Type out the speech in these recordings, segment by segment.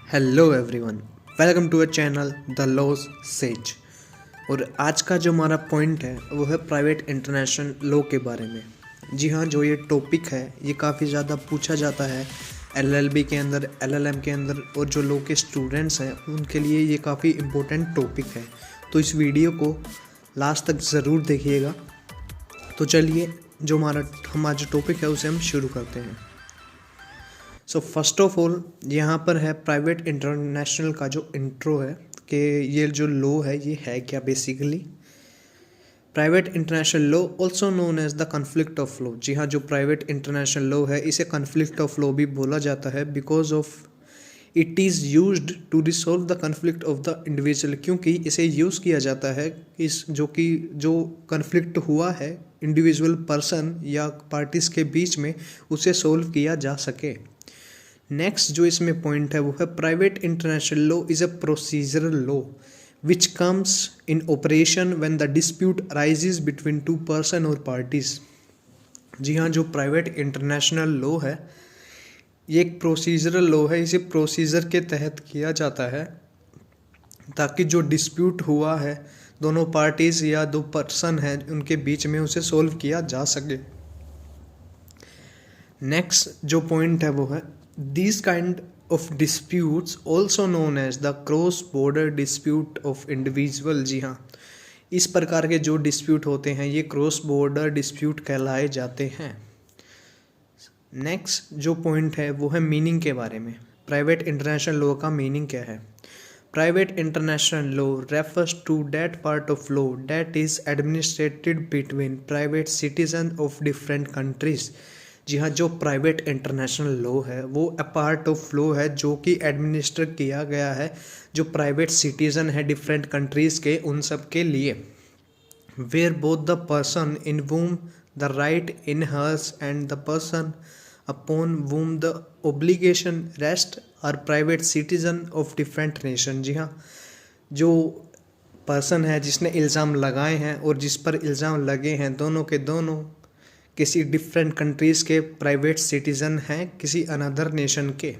Hello everyone, welcome to a channel the laws sage. और आज का जो हमारा पॉइंट है वो है प्राइवेट इंटरनेशनल लॉ के बारे में। जी हाँ, जो ये टॉपिक है ये काफ़ी ज़्यादा पूछा जाता है एलएलबी के अंदर, एलएलएम के अंदर, और जो लॉ के स्टूडेंट्स हैं उनके लिए ये काफ़ी इम्पोर्टेंट टॉपिक है। तो इस वीडियो को लास्ट तक ज़रूर देखिएगा। तो चलिए जो हमारा जो टॉपिक है उसे हम शुरू करते हैं। सो फर्स्ट ऑफ ऑल यहाँ पर है प्राइवेट इंटरनेशनल का जो इंट्रो है कि ये जो लॉ है ये है क्या basically. Private international law also known as the conflict of law. जी हाँ, जो प्राइवेट इंटरनेशनल लॉ है इसे कन्फ्लिक्ट ऑफ लॉ भी बोला जाता है because of it is used to resolve the conflict of the individual. क्योंकि इसे यूज़ किया जाता है इस जो कन्फ्लिक्ट हुआ है इंडिविजुअल पर्सन या पार्टीज़ के बीच में उसे सोल्व किया जा सके। नेक्स्ट जो इसमें पॉइंट है वो है private international law is a procedural law which comes in operation when the dispute arises between two person और पार्टीज। जी हाँ, जो प्राइवेट इंटरनेशनल लॉ है ये एक प्रोसीजरल लॉ है। इसे प्रोसीजर के तहत किया जाता है ताकि जो डिस्प्यूट हुआ है दोनों पार्टीज या दो पर्सन हैं उनके बीच में उसे सोल्व किया जा सके। नेक्स्ट जो पॉइंट है वो है These kind of disputes also known as the cross border dispute of individual। जी हाँ, इस प्रकार के जो डिस्प्यूट होते हैं ये क्रॉस बॉर्डर डिस्प्यूट कहलाए जाते हैं। नेक्स्ट जो पॉइंट है वो है मीनिंग के बारे में। प्राइवेट इंटरनेशनल लॉ का मीनिंग क्या है? Private international law refers to that part of law that is administered between private citizen of different countries. जी हाँ, जो प्राइवेट इंटरनेशनल लॉ है वो अ पार्ट ऑफ लॉ है जो कि एडमिनिस्टर किया गया है जो प्राइवेट सिटीज़न है डिफरेंट कंट्रीज़ के उन सब के लिए। Where both the person in whom the right inheres and the person upon whom the obligation rest are private citizen of different nation. जी हाँ, जो पर्सन है जिसने इल्ज़ाम लगाए हैं और जिस पर इल्ज़ाम लगे हैं दोनों के दोनों किसी डिफरेंट कंट्रीज़ के प्राइवेट सिटीज़न हैं किसी अनदर नेशन के।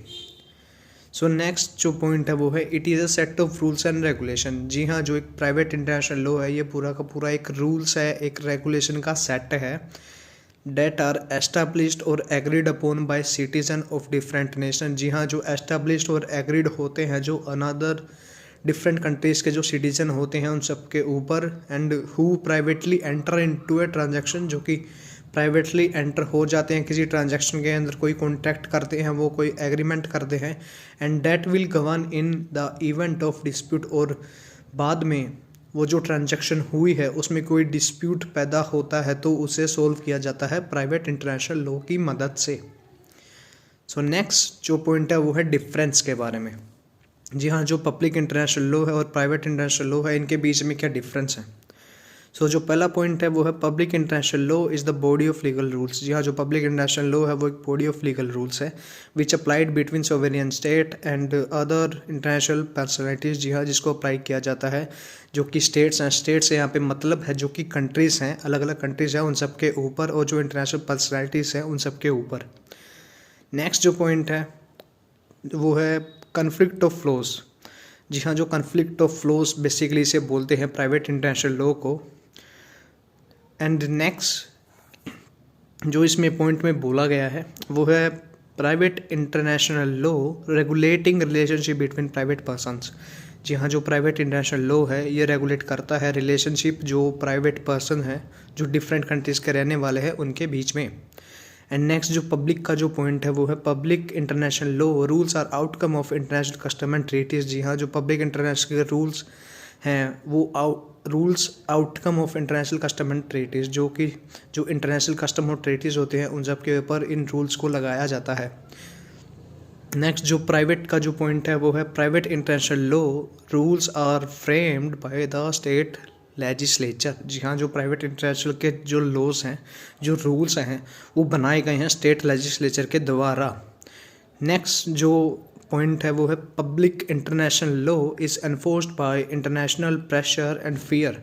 सो नेक्स्ट जो पॉइंट है वो है it is a set of rules and regulation. जी हाँ, जो एक प्राइवेट इंटरनेशनल लॉ है ये पूरा का पूरा एक रूल्स है, एक रेगुलेशन का सेट है डेट आर एस्टैब्लिश्ड और agreed upon by citizen of different nation. जी हाँ, जो एस्टैब्लिश्ड और एग्रीड होते हैं जो अनदर डिफरेंट कंट्रीज़ के जो सिटीजन होते हैं उन सब के ऊपर, and who privately enter into a transaction, जो कि प्राइवेटली एंटर हो जाते हैं किसी ट्रांजैक्शन के अंदर, कोई कॉन्ट्रैक्ट करते हैं, वो कोई एग्रीमेंट करते हैं, and that will govern in the event of dispute. और बाद में वो जो ट्रांजैक्शन हुई है उसमें कोई डिस्प्यूट पैदा होता है तो उसे सोल्व किया जाता है प्राइवेट इंटरनेशनल लॉ की मदद से। सो नेक्स्ट जो पॉइंट है वो है डिफरेंस के बारे में। जी हाँ, जो पब्लिक इंटरनेशनल लॉ है और प्राइवेट इंटरनेशनल लॉ है इनके बीच में क्या डिफरेंस है? सो जो पहला पॉइंट है वो है public international law is the body of legal rules. जी हाँ, जो पब्लिक इंटरनेशनल लॉ है वो एक बॉडी ऑफ लीगल रूल्स है which applied between sovereign state and other international personalities. जी हाँ, जिसको अप्लाई किया जाता है जो कि स्टेट्स हैं, स्टेट से यहाँ पे मतलब है जो कि कंट्रीज़ हैं, अलग अलग कंट्रीज़ हैं उन सब के ऊपर, और जो इंटरनेशनल पर्सनैलिटीज़ हैं उन सब के ऊपर। नेक्स्ट जो पॉइंट है वो है कन्फ्लिक्ट ऑफ लॉज। जी हाँ, जो कन्फ्लिक्ट ऑफ लॉज बेसिकली इसे बोलते हैं प्राइवेट इंटरनेशनल लॉ को। एंड नेक्स्ट जो इसमें पॉइंट में बोला गया है वो है private international law regulating relationship between private persons. जी हाँ, जो प्राइवेट इंटरनेशनल लॉ है ये रेगुलेट करता है रिलेशनशिप जो प्राइवेट पर्सन है जो डिफरेंट कंट्रीज़ के रहने वाले हैं उनके बीच में। एंड नेक्स्ट जो पब्लिक का जो पॉइंट है वो है public international law rules are outcome of international custom and treaties. जी हाँ, जो पब्लिक इंटरनेशनल के रूल्स हैं वो rules outcome of international custom and treaties, जो कि जो इंटरनेशनल कस्टम और ट्रीटीज़ होते हैं उन सब के ऊपर इन रूल्स को लगाया जाता है। नेक्स्ट जो प्राइवेट का जो पॉइंट है वो है private international law rules are framed by the state legislature. जी हाँ, जो प्राइवेट इंटरनेशनल के जो लॉज हैं, जो रूल्स हैं वो बनाए गए हैं स्टेट लेजिस्लेचर के द्वारा। नेक्स्ट जो पॉइंट है वो है public international law is enforced by international pressure and fear.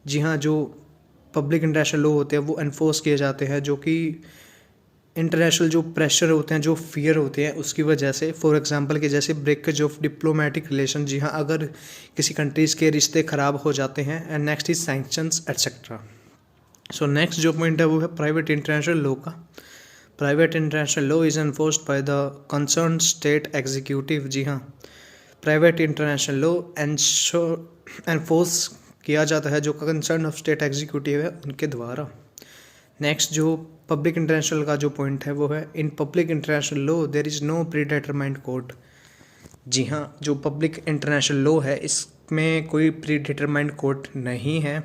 जी हाँ, जो पब्लिक इंटरनेशनल लॉ होते हैं वो एनफोर्स किए जाते हैं जो कि इंटरनेशनल जो प्रेशर होते हैं, जो फियर होते हैं, उसकी वजह से, फॉर एग्जांपल कि जैसे ब्रेकेज ऑफ डिप्लोमेटिक रिलेशन, जी हाँ, अगर किसी कंट्रीज़ के रिश्ते ख़राब हो जाते हैं। And next is sanctions etcetera. So next जो पॉइंट है वो है प्राइवेट इंटरनेशनल लॉ का। Private international law is enforced by the concern state executive. जी हाँ, प्राइवेट इंटरनेशनल लॉ एनफोर्स किया जाता है जो कंसर्न ऑफ स्टेट एग्जीक्यूटिव है उनके द्वारा। नेक्स्ट जो पब्लिक इंटरनेशनल का जो पॉइंट है वो है in public international law there is no predetermined code. जी हाँ, जो पब्लिक इंटरनेशनल लॉ है इसमें कोई प्री डिटरमाइंड कोड नहीं है।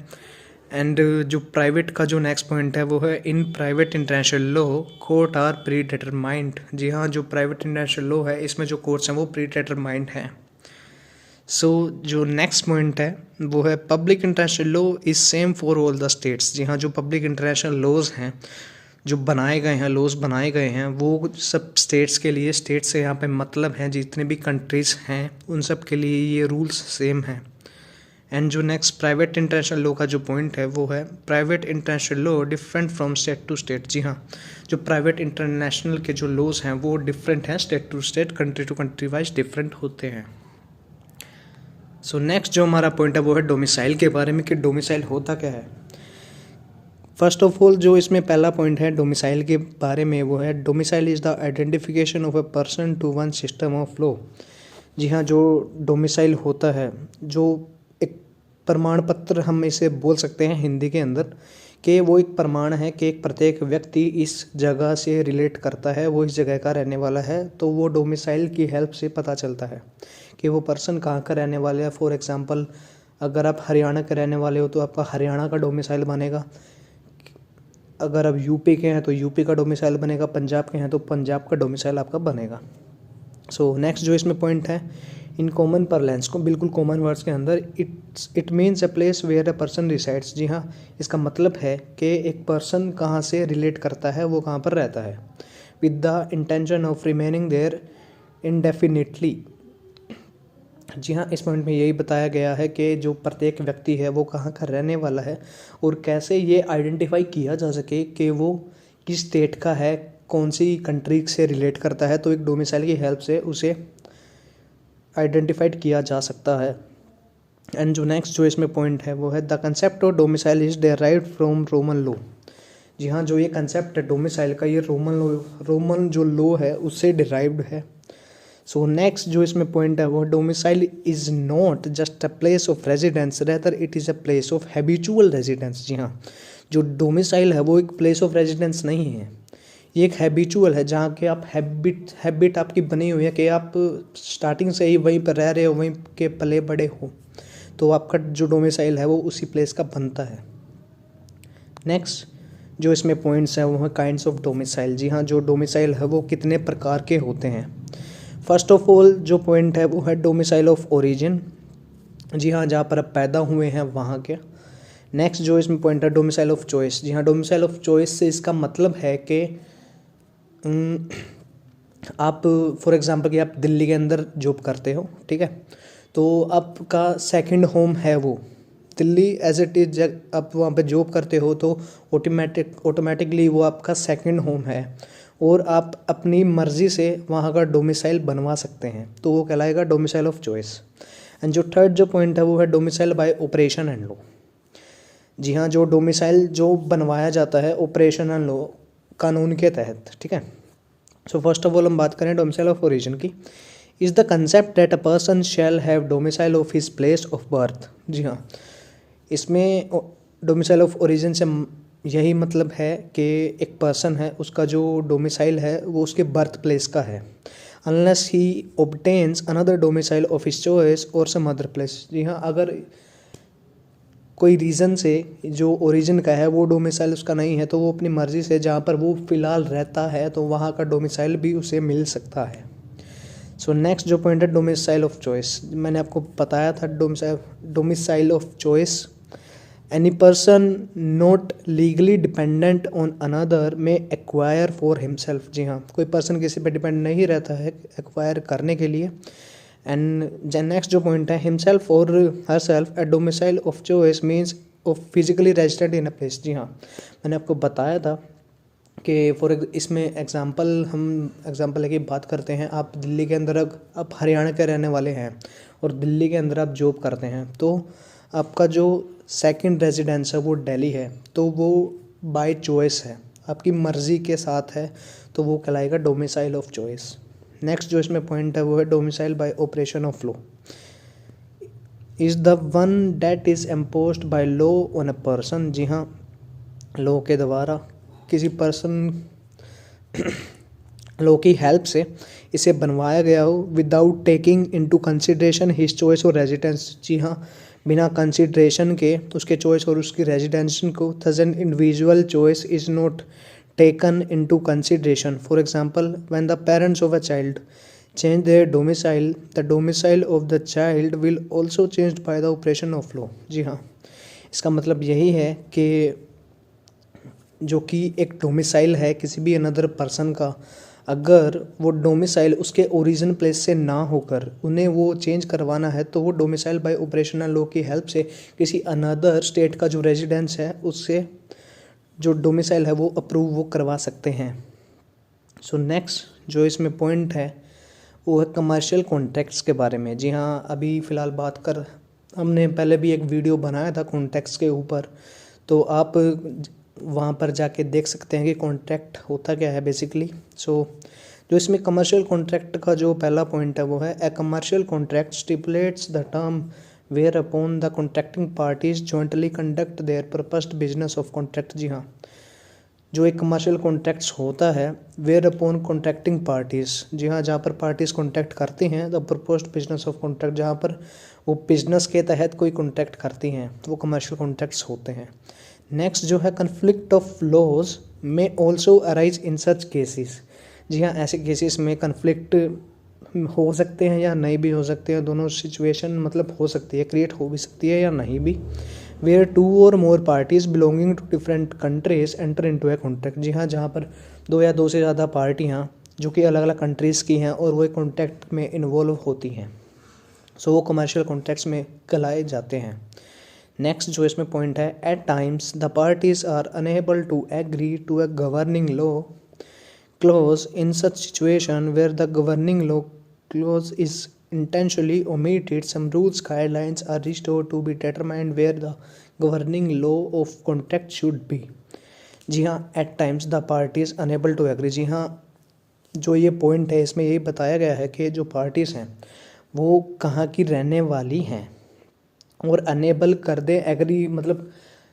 एंड जो प्राइवेट का जो नेक्स्ट पॉइंट है वो है in private international law court are predetermined. जी हाँ, जो प्राइवेट इंटरनेशनल लॉ है इसमें जो कोर्ट्स हैं वो प्री डिटरमाइंड हैं। सो जो नेक्स्ट पॉइंट है वो है public international law is same for all the states. जी हाँ, जो पब्लिक इंटरनेशनल लॉज हैं, जो बनाए गए हैं, लॉज बनाए गए हैं, वो सब स्टेट्स के लिए, स्टेट से यहाँ पे मतलब हैं जितने भी कंट्रीज़ हैं उन सब के लिए ये रूल्स सेम हैं। एंड जो नेक्स्ट प्राइवेट इंटरनेशनल लॉ का जो पॉइंट है वो है private international law different from state to state. जी हाँ, जो प्राइवेट इंटरनेशनल के जो लॉज हैं वो डिफरेंट हैं, state to state, country to country wise different होते हैं। सो नेक्स्ट जो हमारा पॉइंट है वो है डोमिसाइल के बारे में कि डोमिसाइल होता क्या है। फर्स्ट ऑफ ऑल जो इसमें पहला पॉइंट है डोमिसाइल के बारे में वो है domicile is the identification of a person to one system of law. जी हाँ, जो डोमिसाइल होता है, जो एक प्रमाण पत्र हम इसे बोल सकते हैं हिंदी के अंदर, कि वो एक प्रमाण है कि एक प्रत्येक व्यक्ति इस जगह से रिलेट करता है, वो इस जगह का रहने वाला है, तो वो डोमिसाइल की हेल्प से पता चलता है कि वो पर्सन कहाँ का रहने वाला है। फॉर एग्जांपल अगर आप हरियाणा के रहने वाले हो तो आपका हरियाणा का डोमिसाइल बनेगा, अगर आप यूपी के हैं तो यूपी का डोमिसाइल बनेगा, पंजाब के हैं तो पंजाब का डोमिसाइल आपका बनेगा। सो नेक्स्ट जो इसमें पॉइंट है इन कॉमन परलेंस को, बिल्कुल कॉमन वर्ड्स के अंदर, it means a place where a person resides. जी हाँ, इसका मतलब है कि एक पर्सन कहाँ से रिलेट करता है, वो कहाँ पर रहता है, with the intention of remaining there indefinitely. जी हाँ, इस पॉइंट में यही बताया गया है कि जो प्रत्येक व्यक्ति है वो कहाँ का रहने वाला है और कैसे ये आइडेंटिफाई किया जा सके कि वो किस स्टेट का है, कौन सी कंट्री से रिलेट करता है, तो एक डोमिसाइल की हेल्प से उसे आइडेंटिफाइड किया जा सकता है। एंड जो नेक्स्ट जो इसमें पॉइंट है वो है the concept of domicile is derived from Roman law. जी हाँ, जो ये कंसेप्ट है डोमिसाइल का, ये रोमन जो लॉ है उससे डिराइव्ड है। सो नेक्स्ट जो इसमें पॉइंट है वो domicile is not just a place of residence, rather it is a place of habitual residence. जी हाँ, जो डोमिसाइल है वो एक प्लेस ऑफ रेजिडेंस नहीं है, ये एक हैबिचुअल है जहाँ के आप हैबिट आपकी बनी हुई है कि आप स्टार्टिंग से ही वहीं पर रह रहे हो, वहीं के पले बड़े हो, तो आपका जो डोमिसाइल है वो उसी प्लेस का बनता है। नेक्स्ट जो इसमें पॉइंट्स हैं वो है काइंड्स ऑफ डोमिसाइल। जी हाँ, जो डोमिसाइल है वो कितने प्रकार के होते हैं। फर्स्ट ऑफ ऑल जो पॉइंट है वो है डोमिसाइल ऑफ ओरिजिन। जी हाँ, जहाँ पर आप पैदा हुए हैं वहाँ के। नेक्स्ट जो इसमें पॉइंट है डोमिसाइल ऑफ चॉइस। जी हाँ, डोमिसाइल ऑफ चॉइस से इसका मतलब है कि आप फॉर एग्जांपल कि आप दिल्ली के अंदर जॉब करते हो, ठीक है, तो आपका सेकंड होम है वो दिल्ली एज इट इज, आप वहाँ पे जॉब करते हो तो ऑटोमेटिकली वो आपका सेकंड होम है और आप अपनी मर्ज़ी से वहाँ का डोमिसाइल बनवा सकते हैं, तो वो कहलाएगा डोमिसाइल ऑफ चॉइस। एंड जो थर्ड जो पॉइंट है वो है domicile by operation and law. जी हाँ, जो डोमिसाइल जो बनवाया जाता है ऑपरेशन एंड लॉ कानून के तहत, ठीक है। सो फर्स्ट ऑफ ऑल हम बात करें डोमिसाइल ऑफ ओरिजिन की, is the concept that a person shall have domicile of his place of birth. जी हाँ, इसमें डोमिसाइल ऑफ ओरिजिन से यही मतलब है कि एक पर्सन है उसका जो डोमिसाइल है वो उसके बर्थ प्लेस का है, unless he obtains another domicile of his choice और सम अदर प्लेस। जी हाँ, अगर कोई रीज़न से जो ओरिजिन का है वो डोमिसाइल उसका नहीं है तो वो अपनी मर्ज़ी से जहाँ पर वो फ़िलहाल रहता है तो वहाँ का डोमिसाइल भी उसे मिल सकता है। सो नेक्स्ट जो पॉइंट है डोमिसाइल ऑफ चॉइस, मैंने आपको बताया था domicile of choice, any person not legally dependent on another में एक्वायर फॉर हिमसेल्फ। जी हाँ, कोई पर्सन किसी पे डिपेंड नहीं रहता है एक्वायर करने के लिए। एंड नेक्स्ट जो पॉइंट है himself or herself, a domicile of choice means of physically resident in a place. जी हाँ, मैंने आपको बताया था कि इसमें हम एग्ज़ाम्पल है कि बात करते हैं, आप दिल्ली के अंदर आप हरियाणा के रहने वाले हैं और दिल्ली के अंदर आप जॉब करते हैं, तो आपका जो सेकंड रेजिडेंस है वो दिल्ली है, तो वो बाय चॉइस है, आपकी मर्ज़ी के साथ है, तो वो कहलाएगा डोमिसाइल ऑफ चॉइस। नेक्स्ट जो इसमें पॉइंट है वो है domicile by operation of law is the one that is imposed by law on a person. जी हाँ, लॉ के द्वारा किसी पर्सन लॉ की हेल्प से इसे बनवाया गया हो without taking into consideration his choice और रेजिडेंस। जी हाँ, बिना कंसिडरेशन के उसके चॉइस और उसकी रेजिडेंशन को, thus an individual choice is not taken into consideration. For example, when the parents of a child change their domicile, the domicile of the child will also changed by the operation of law. जी हाँ, इसका मतलब यही है कि जो कि एक domicile है किसी भी अनदर पर्सन का, अगर वो डोमिसाइल उसके ओरिजिन प्लेस से ना होकर उन्हें वो चेंज करवाना है, तो वो डोमिसाइल बाय ऑपरेशनल लॉ की हेल्प से किसी अनदर स्टेट का जो रेजिडेंस है उससे जो डोमिसाइल है वो अप्रूव वो करवा सकते हैं। सो नेक्स्ट जो इसमें पॉइंट है वो है कमर्शियल कॉन्ट्रैक्ट्स के बारे में। जी हाँ, अभी फ़िलहाल हमने पहले भी एक वीडियो बनाया था कॉन्ट्रैक्ट्स के ऊपर, तो आप वहाँ पर जाके देख सकते हैं कि कॉन्ट्रैक्ट होता क्या है बेसिकली। जो इसमें कमर्शियल कॉन्ट्रैक्ट का जो पहला पॉइंट है वो है a commercial contract stipulates the term whereupon the contracting parties jointly conduct their proposed business of contract. जी हाँ, जो एक कमर्शियल कॉन्ट्रैक्ट्स होता है वेयर अपॉन कॉन्ट्रैक्टिंग पार्टीज़, जी हाँ, जहाँ पर पार्टीज़ कॉन्ट्रैक्ट करती हैं the proposed business of contract, जहाँ पर वो बिजनेस के तहत कोई कॉन्ट्रैक्ट करती हैं, वो कमर्शियल कॉन्ट्रैक्ट्स होते हैं। नेक्स्ट जो है कन्फ्लिक्ट ऑफ लॉज में also arise in such cases. जी हाँ, ऐसे केसेस में कन्फ्लिक्ट हो सकते हैं या नहीं भी हो सकते हैं, दोनों सिचुएशन मतलब हो सकती है, क्रिएट हो भी सकती है या नहीं भी। Where two or more parties belonging to different countries enter into a contract. जी हाँ, जहाँ पर दो या दो से ज़्यादा पार्टियाँ जो कि अलग अलग कंट्रीज़ की हैं और वो एक कॉन्ट्रैक्ट में इन्वॉल्व होती हैं, सो वो कमर्शियल कॉन्ट्रैक्ट्स में कहलाए जाते हैं। नेक्स्ट जो इसमें पॉइंट है at times the parties are unable to agree to a governing law clause in such situation where the governing law clause is intentionally omitted, some rules guidelines are restored to be determined where the governing law of contract should be। जी हाँ, at times the parties unable to agree। जी हाँ, जो ये point है इसमें यही बताया गया है कि जो पार्टीज़ हैं वो कहाँ की रहने वाली हैं और अनेबल कर दें एग्री, मतलब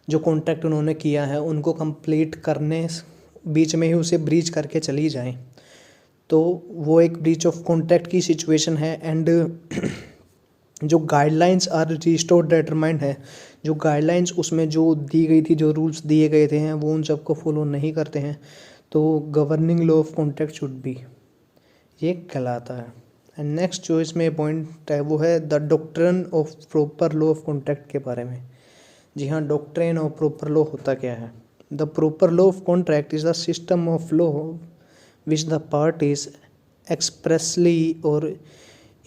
जो कॉन्ट्रैक्ट उन्होंने किया है उनको कंप्लीट करने बीच में ही उसे ब्रीच करके चली जाएं, तो वो एक ब्रीच ऑफ कॉन्ट्रैक्ट की सिचुएशन है। एंड जो गाइडलाइंस आर रिस्टोर्ड डिटरमाइंड है, जो गाइडलाइंस उसमें जो दी गई थी, जो रूल्स दिए गए थे हैं, वो उन सबको फॉलो नहीं करते हैं, तो governing law of contract should be, ये कहलाता है। एंड नेक्स्ट जो इसमें पॉइंट है वो है the doctrine of proper law of contract के बारे में। जी हाँ, डॉक्ट्रिन ऑफ प्रॉपर लॉ होता क्या है? The proper law of contract is the system of law which the parties expressly or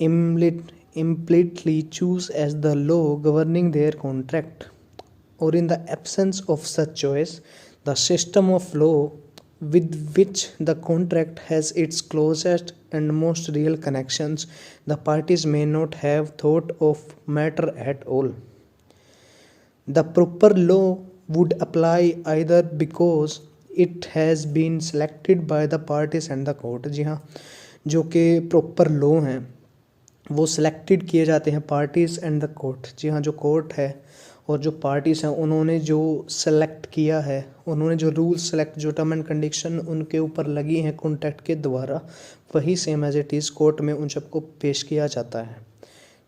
implicitly choose as the law governing their contract, or in the absence of such choice, the system of law with which the contract has its closest and most real connections, the parties may not have thought of matter at all. The proper law would apply either because it has been selected by the parties and the court। जी हाँ, जो कि proper law हैं वो selected किए जाते हैं parties and the court. जी हाँ, जो कोर्ट है और जो पार्टीज़ हैं उन्होंने जो सेलेक्ट किया है, उन्होंने जो रूल्स सेलेक्ट, जो टर्म एंड कंडीशन उनके ऊपर लगी हैं कॉन्ट्रैक्ट के द्वारा, वही same as it is court में उन सबको पेश किया जाता है।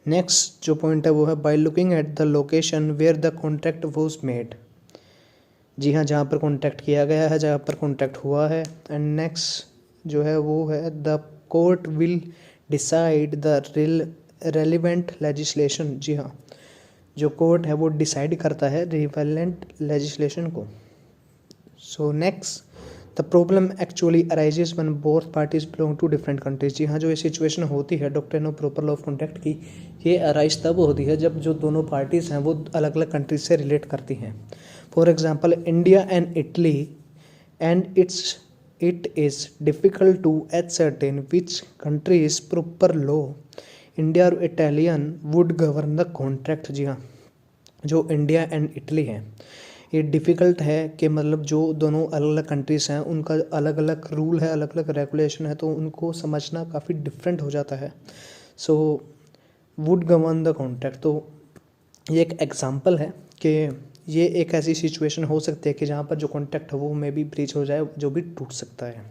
नेक्स्ट जो पॉइंट है वो है by looking at the location where the contract was made. जी हाँ, जहाँ पर कॉन्ट्रैक्ट किया गया है, जहाँ पर कॉन्ट्रैक्ट हुआ है। एंड नेक्स्ट जो है वो है the court will decide the relevant legislation. जी हाँ, जो कोर्ट है वो डिसाइड करता है रिलेवेंट लेजिस्लेशन को। So next the problem actually arises when both parties belong to different countries. जी हाँ, जो ये सिचुएशन होती है doctrine of proper law of contract की, ये अराइज तब होती है जब जो दोनों पार्टीज़ हैं वो अलग अलग कंट्रीज से रिलेट करती हैं। For example India and Italy and it is difficult to ascertain which country's proper law, India और Italian, would govern the contract. जी हाँ, जो इंडिया एंड इटली है ये डिफ़िकल्ट है कि मतलब जो दोनों अलग अलग कंट्रीज़ हैं उनका अलग अलग रूल है, अलग अलग रेगुलेशन है, तो उनको समझना काफ़ी डिफरेंट हो जाता है। So would govern the contract, तो ये एक एग्जांपल है कि ये एक ऐसी सिचुएशन हो सकती है कि जहाँ पर जो कॉन्ट्रैक्ट है वो मे बी ब्रीच हो जाए, जो भी टूट सकता है।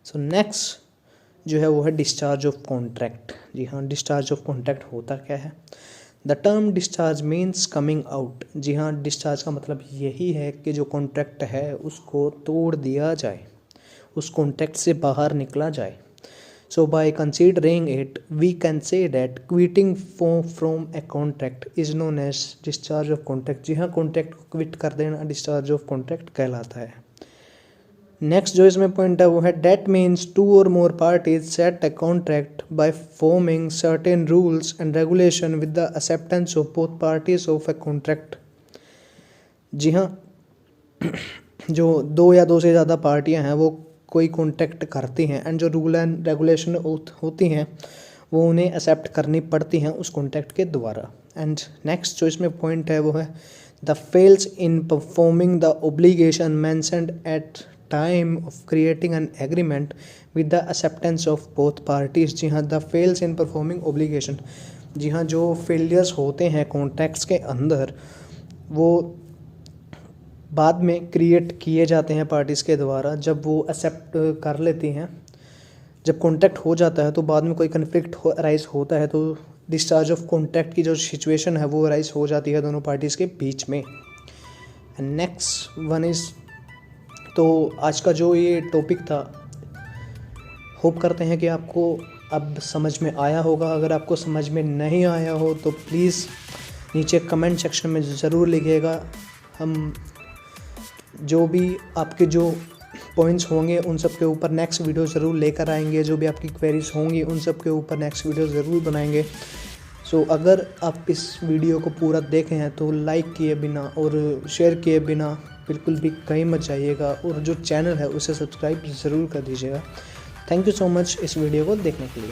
सो नेक्स्ट जो है वो है डिस्चार्ज ऑफ कॉन्ट्रैक्ट। जी हाँ, डिस्चार्ज ऑफ कॉन्ट्रैक्ट होता क्या है? The term discharge means coming out. जी हाँ, डिस्चार्ज का मतलब यही है कि जो कॉन्ट्रैक्ट है उसको तोड़ दिया जाए, उस कॉन्ट्रैक्ट से बाहर निकला जाए। So by considering it we can say that quitting from a contract is known as discharge of contract. जी हाँ, कॉन्ट्रैक्ट को क्विट कर देना डिस्चार्ज ऑफ कॉन्ट्रैक्ट कहलाता है। नेक्स्ट जो इसमें पॉइंट है वो है date means two or more parties set a contract by forming certain rules and regulation with the acceptance of both parties of a contract. जी हाँ, जो दो या दो से ज़्यादा पार्टियां हैं वो कोई कॉन्ट्रैक्ट करती हैं एंड जो रूल एंड रेगुलेशन होती हैं वो उन्हें एक्सेप्ट करनी पड़ती हैं उस कॉन्ट्रैक्ट के द्वारा। एंड नेक्स्ट जो इसमें पॉइंट है वो है the fails in performing the obligation mentioned at time of creating an agreement with the acceptance of both parties. जी हाँ, the fails in performing obligation. जी हाँ, जो फेलियर्स होते हैं कॉन्ट्रैक्ट्स के अंदर वो बाद में क्रिएट किए जाते हैं पार्टीज़ के द्वारा, जब वो एक्सेप्ट कर लेती हैं। जब कॉन्ट्रैक्ट हो जाता है तो बाद में कोई कन्फ्लिक्ट अराइज होता है तो डिस्चार्ज ऑफ कॉन्ट्रैक्ट की जो सिचुएशन है वो अराइज हो जाती है दोनों पार्टीज़ के बीच में। एंड नेक्स्ट वन इज़, तो आज का जो ये टॉपिक था होप करते हैं कि आपको अब समझ में आया होगा। अगर आपको समझ में नहीं आया हो तो प्लीज़ नीचे कमेंट सेक्शन में ज़रूर लिखिएगा। हम जो भी आपके जो पॉइंट्स होंगे उन सब के ऊपर नेक्स्ट वीडियो ज़रूर लेकर आएंगे, जो भी आपकी क्वेरीज होंगी उन सब के ऊपर नेक्स्ट वीडियो ज़रूर बनाएंगे। सो अगर आप इस वीडियो को पूरा देखे हैं तो लाइक किए बिना और शेयर किए बिना बिल्कुल भी कहीं मत जाइएगा, और जो चैनल है उसे सब्सक्राइब ज़रूर कर दीजिएगा। थैंक यू सो मच इस वीडियो को देखने के लिए।